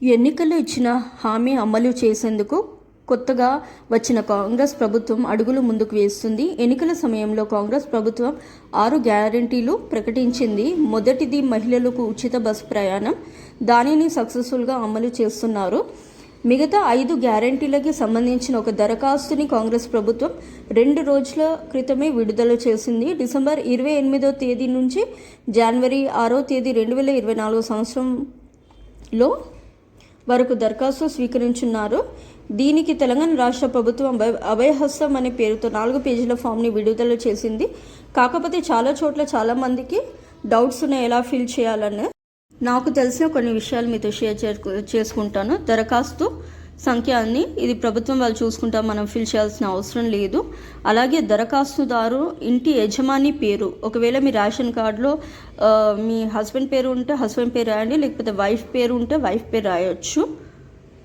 ఎన్నికల్లో ఇచ్చిన హామీ అమలు చేసేందుకు కొత్తగా వచ్చిన కాంగ్రెస్ ప్రభుత్వం అడుగులు ముందుకు వేస్తుంది. ఎన్నికల సమయంలో కాంగ్రెస్ ప్రభుత్వం 6 గ్యారంటీలు ప్రకటించింది. మొదటిది మహిళలకు ఉచిత బస్సు ప్రయాణం. దానిని సక్సెస్ఫుల్గా అమలు చేస్తున్నారు. మిగతా 5 గ్యారంటీలకి సంబంధించిన ఒక దరఖాస్తుని కాంగ్రెస్ ప్రభుత్వం 2 రోజుల క్రితమే విడుదల చేసింది. డిసెంబర్ 28వ తేదీ నుంచి జనవరి 6వ తేదీ 2024 సంవత్సరంలో వరకు దరఖాస్తు స్వీకరించున్నారు. దీనికి తెలంగాణ రాష్ట్ర ప్రభుత్వం అభయహస్తం అనే పేరుతో 4 పేజీల ఫామ్ని విడుదల చేసింది. కాకపోతే చాలా చోట్ల చాలామందికి డౌట్స్ ఉన్నాయి ఎలా ఫిల్ చేయాలని. నాకు తెలిసిన కొన్ని విషయాలు మీతో షేర్ చేసుకుంటాను. దరఖాస్తు సంఖ్య అని ఇది ప్రభుత్వం వాళ్ళు చూసుకుంటాం, మనం ఫిల్ చేయాల్సిన అవసరం లేదు. అలాగే దరఖాస్తుదారు ఇంటి యజమాని పేరు, ఒకవేళ మీ రేషన్ కార్డులో మీ హస్బెండ్ పేరు ఉంటే హస్బెండ్ పేరు రాయండి, లేకపోతే వైఫ్ పేరు ఉంటే వైఫ్ పేరు రాయొచ్చు.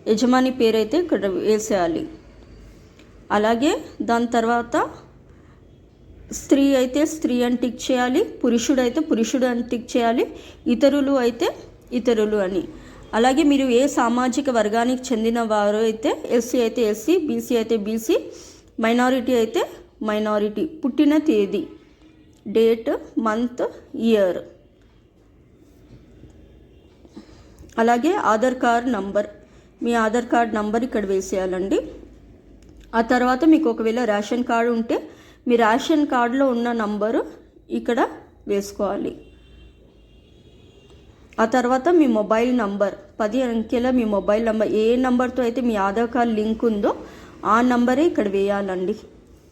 యజమాని పేరు అయితే ఇక్కడ వేసేయాలి. అలాగే దాని తర్వాత స్త్రీ అయితే స్త్రీ అని టిక్ చేయాలి, పురుషుడు అయితే పురుషుడు అని టిక్ చేయాలి, ఇతరులు అయితే ఇతరులు అని. అలాగే మీరు ఏ సామాజిక వర్గానికి చెందిన వారు అయితే ఎస్సీ అయితే ఎస్సీ, బీసీ అయితే బీసీ, మైనారిటీ అయితే మైనారిటీ, పుట్టిన తేదీ, డేట్, మంత్, ఇయర్, అలాగే ఆధార్ కార్డ్ నంబర్, మీ ఆధార్ కార్డ్ నంబర్ ఇక్కడ వేసేయాలండి. ఆ తర్వాత మీకు ఒకవేళ రేషన్ కార్డు ఉంటే మీ రేషన్ కార్డులో ఉన్న నంబరు ఇక్కడ వేసుకోవాలి. ఆ తర్వాత మీ మొబైల్ నంబర్ 10 అంకెల మీ మొబైల్ నంబర్, ఏ నంబర్తో అయితే మీ ఆధార్ కార్డ్ లింక్ ఉందో ఆ నంబరే ఇక్కడ వేయాలండి.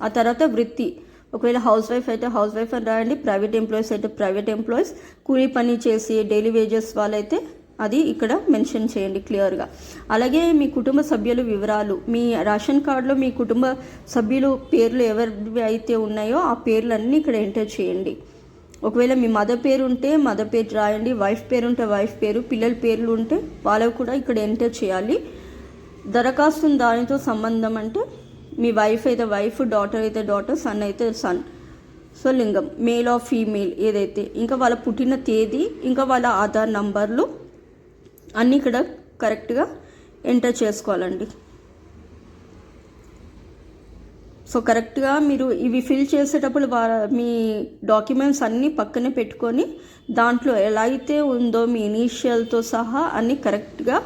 ఆ తర్వాత వృత్తి, ఒకవేళ హౌస్ వైఫ్ అయితే హౌస్ వైఫ్ అని రాయండి, ప్రైవేట్ ఎంప్లాయీస్ అయితే ప్రైవేట్ ఎంప్లాయీస్, కూలీ పని చేసి డైలీ వేజెస్ వాళ్ళైతే అది ఇక్కడ మెన్షన్ చేయండి క్లియర్గా. అలాగే మీ కుటుంబ సభ్యుల వివరాలు, మీ రేషన్ కార్డులో మీ కుటుంబ సభ్యులు పేర్లు ఎవరివి అయితే ఉన్నాయో ఆ పేర్లన్నీ ఇక్కడ ఎంటర్ చేయండి. ఒకవేళ మీ మదర్ పేరు ఉంటే మదర్ పేరు రాయండి, వైఫ్ పేరు ఉంటే వైఫ్ పేరు, పిల్లల పేర్లు ఉంటే వాళ్ళకు కూడా ఇక్కడ ఎంటర్ చేయాలి. దరఖాస్తు దానితో సంబంధం అంటే మీ వైఫ్ అయితే వైఫ్, డాటర్ అయితే డాటర్, సన్ అయితే సన్. సో లింగం మేల్ ఆర్ ఫీమేల్ ఏదైతే, ఇంకా వాళ్ళ పుట్టిన తేదీ, ఇంకా వాళ్ళ ఆధార్ నంబర్లు అన్నీ ఇక్కడ కరెక్ట్గా ఎంటర్ చేసుకోవాలండి. సో కరెక్ట్గా మీరు ఇవి ఫిల్ చేసేటప్పుడు మీ డాక్యుమెంట్స్ అన్నీ పక్కనే పెట్టుకొని దాంట్లో ఎలా అయితే ఉందో మీ ఇనీషియల్తో సహా అన్నీ కరెక్ట్గా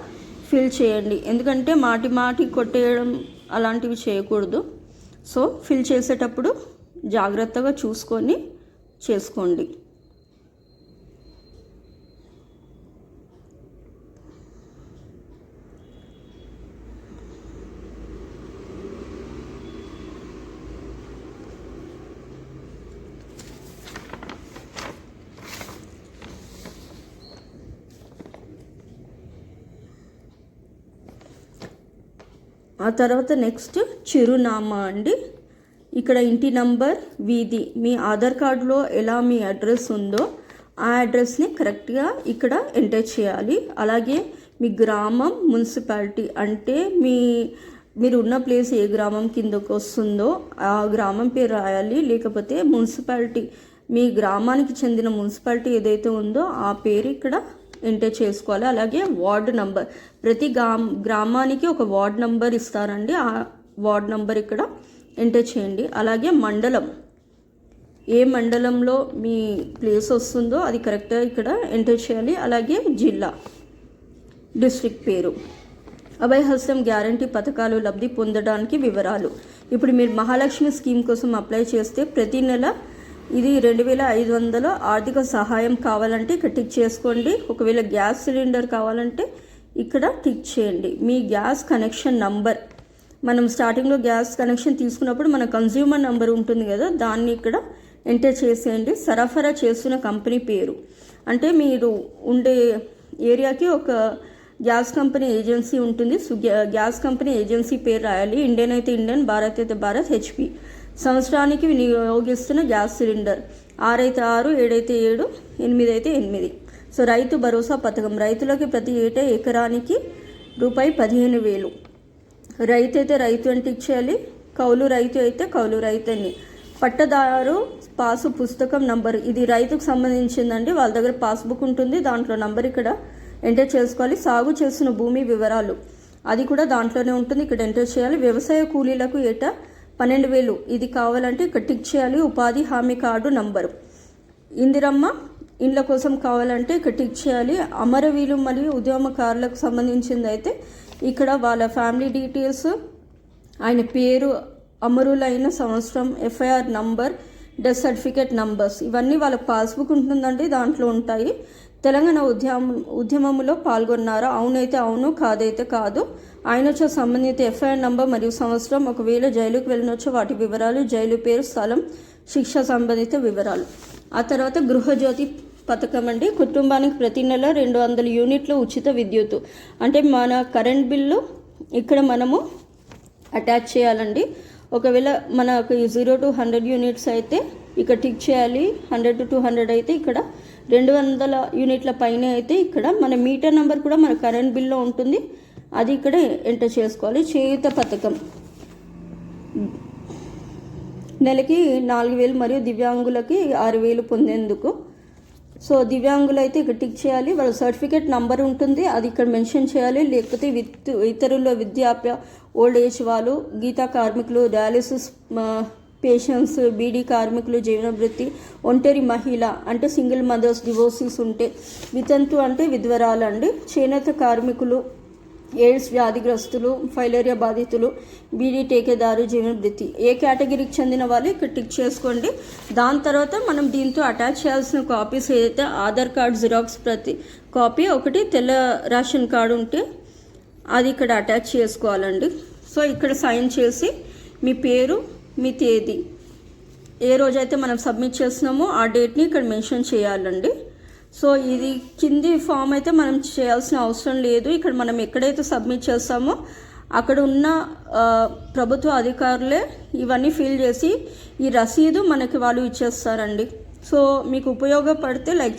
ఫిల్ చేయండి. ఎందుకంటే మాటి కొట్టేయడం అలాంటివి చేయకూడదు. సో ఫిల్ చేసేటప్పుడు జాగ్రత్తగా చూసుకొని చేసుకోండి. ఆ తర్వాత నెక్స్ట్ చిరునామా అండి. ఇక్కడ ఇంటి నంబర్, వీధి, మీ ఆధార్ కార్డులో ఎలా మీ అడ్రస్ ఉందో ఆ అడ్రస్ని కరెక్ట్గా ఇక్కడ ఎంటర్ చేయాలి. అలాగే మీ గ్రామం, మున్సిపాలిటీ అంటే మీరు ఉన్న ప్లేస్ ఏ గ్రామం కిందకు వస్తుందో ఆ గ్రామం పేరు రాయాలి. లేకపోతే మున్సిపాలిటీ, మీ గ్రామానికి చెందిన మున్సిపాలిటీ ఏదైతే ఉందో ఆ పేరు ఇక్కడ ఎంటర్ చేసుకోవాలి. అలాగే వార్డు నంబర్, ప్రతి గ్రామానికి ఒక వార్డ్ నంబర్ ఇస్తారండి, ఆ వార్డ్ నంబర్ ఇక్కడ ఎంటర్ చేయండి. అలాగే మండలం, ఏ మండలంలో మీ ప్లేస్ వస్తుందో అది కరెక్ట్గా ఇక్కడ ఎంటర్ చేయాలి. అలాగే జిల్లా, డిస్ట్రిక్ట్ పేరు. అభయహస్తం గ్యారంటీ పథకాలు లబ్ధి పొందడానికి వివరాలు. ఇప్పుడు మీరు మహాలక్ష్మి స్కీమ్ కోసం అప్లై చేస్తే ప్రతి నెల ఇది 2500 ఆర్థిక సహాయం కావాలంటే ఇక్కడ టిక్ చేసుకోండి. ఒకవేళ గ్యాస్ సిలిండర్ కావాలంటే ఇక్కడ టిక్ చేయండి. మీ గ్యాస్ కనెక్షన్ నంబర్, మనం స్టార్టింగ్లో గ్యాస్ కనెక్షన్ తీసుకున్నప్పుడు మన కన్జ్యూమర్ నంబర్ ఉంటుంది కదా, దాన్ని ఇక్కడ ఎంటర్ చేసేయండి. సరఫరా చేస్తున్న కంపెనీ పేరు, అంటే మీరు ఉండే ఏరియాకి ఒక గ్యాస్ కంపెనీ ఏజెన్సీ ఉంటుంది. గ్యాస్ కంపెనీ ఏజెన్సీ పేరు రాయాలి. ఇండియన్ అయితే ఇండియన్, భారత్ అయితే భారత్, హెచ్పి. సంవత్సరానికి వినియోగిస్తున్న గ్యాస్ సిలిండర్ 6 అయితే 6, 7 అయితే 7, 8 అయితే 8. సో రైతు భరోసా పథకం, రైతులకి ప్రతి ఏటా ఎకరానికి ₹15,000. రైతు అయితే రైతు అని టిక్ చేయాలి, కౌలు రైతు అయితే కౌలు రైతు అని. పట్టదారు పాసు పుస్తకం నంబర్, ఇది రైతుకు సంబంధించిందండి, వాళ్ళ దగ్గర పాస్బుక్ ఉంటుంది, దాంట్లో నంబర్ ఇక్కడ ఎంటర్ చేసుకోవాలి. సాగు చేసిన భూమి వివరాలు అది కూడా దాంట్లోనే ఉంటుంది, ఇక్కడ ఎంటర్ చేయాలి. వ్యవసాయ కూలీలకు ఏటా 12,000 ఇది కావాలంటే ఇక్కడ టిక్ చేయాలి. ఉపాధి హామీ కార్డు నంబరు, ఇందిరమ్మ ఇండ్ల కోసం కావాలంటే ఇక్కడ టిక్ చేయాలి. అమరవీరులు మరియు ఉద్యమకారులకు సంబంధించింది అయితే ఇక్కడ వాళ్ళ ఫ్యామిలీ డీటెయిల్స్, ఆయన పేరు, అమరులైన సంవత్సరం, FIR number, death certificate numbers ఇవన్నీ వాళ్ళ పాస్బుక్ ఉంటుందండి, దాంట్లో ఉంటాయి. తెలంగాణ ఉద్యమంలో పాల్గొన్నారా? అవునైతే అవును, కాదైతే కాదు. ఆయనొచ్చో సంబంధిత ఎఫ్ఐఆర్ నంబర్ మరియు సంవత్సరం, ఒకవేళ జైలుకు వెళ్ళినొచ్చో వాటి వివరాలు, జైలు పేరు, స్థలం, శిక్ష సంబంధిత వివరాలు. ఆ తర్వాత గృహజ్యోతి పథకం అండి. కుటుంబానికి ప్రతి నెల 200 యూనిట్ల ఉచిత విద్యుత్, అంటే మన కరెంట్ బిల్లు ఇక్కడ మనము అటాచ్ చేయాలండి. ఒకవేళ మనకు 0 to 100 యూనిట్స్ అయితే ఇక్కడ టిక్ చేయాలి. 100 to 200 అయితే ఇక్కడ 200 యూనిట్ల పైన అయితే ఇక్కడ మన మీటర్ నెంబర్ కూడా మన కరెంట్ బిల్లో ఉంటుంది, అది ఇక్కడ ఎంటర్ చేసుకోవాలి. చేయూత పథకం నెలకి 4,000 మరియు దివ్యాంగులకి 6,000 పొందేందుకు. సో దివ్యాంగులు అయితే ఇక్కడ టిక్ చేయాలి. వాళ్ళ సర్టిఫికేట్ నంబర్ ఉంటుంది, అది ఇక్కడ మెన్షన్ చేయాలి. లేకపోతే ఇతరుల వృద్ధాప్య, ఓల్డ్ ఏజ్ వాళ్ళు, గీతా కార్మికులు, డయాలిసిస్ పేషెంట్స్, బీడీ కార్మికులు, జీవన వృత్తి, ఒంటరి మహిళ అంటే సింగిల్ మదర్స్, డివోర్సీస్ ఉంటే, వితంతు అంటే విధ్వరాలు అండి, చేనేత కార్మికులు, ఎయిడ్స్ వ్యాధిగ్రస్తులు, ఫైలేరియా బాధితులు, బీడీ టేకేదారు, జీవన వృత్తి ఏ కేటగిరీకి చెందిన వాళ్ళు ఇక్కడ టిక్ చేసుకోండి. దాని తర్వాత మనం దీంతో అటాచ్ చేయాల్సిన కాపీస్ ఏదైతే ఆధార్ కార్డ్ జిరాక్స్ ప్రతి కాపీ, ఒకటి తెల్ల రేషన్ కార్డు ఉంటే అది ఇక్కడ అటాచ్ చేసుకోవాలండి. సో ఇక్కడ సైన్ చేసి మీ పేరు, మీ తేదీ, ఏ రోజైతే మనం సబ్మిట్ చేస్తున్నామో ఆ డేట్ని ఇక్కడ మెన్షన్ చేయాలండి. సో ఇది కింది ఫామ్ అయితే మనం చేయాల్సిన అవసరం లేదు. ఇక్కడ మనం ఎక్కడైతే సబ్మిట్ చేస్తామో అక్కడ ఉన్న ప్రభుత్వ అధికారులే ఇవన్నీ ఫిల్ చేసి ఈ రసీదు మనకి వాళ్ళు ఇచ్చేస్తారండి. సో మీకు ఉపయోగపడితే లైక్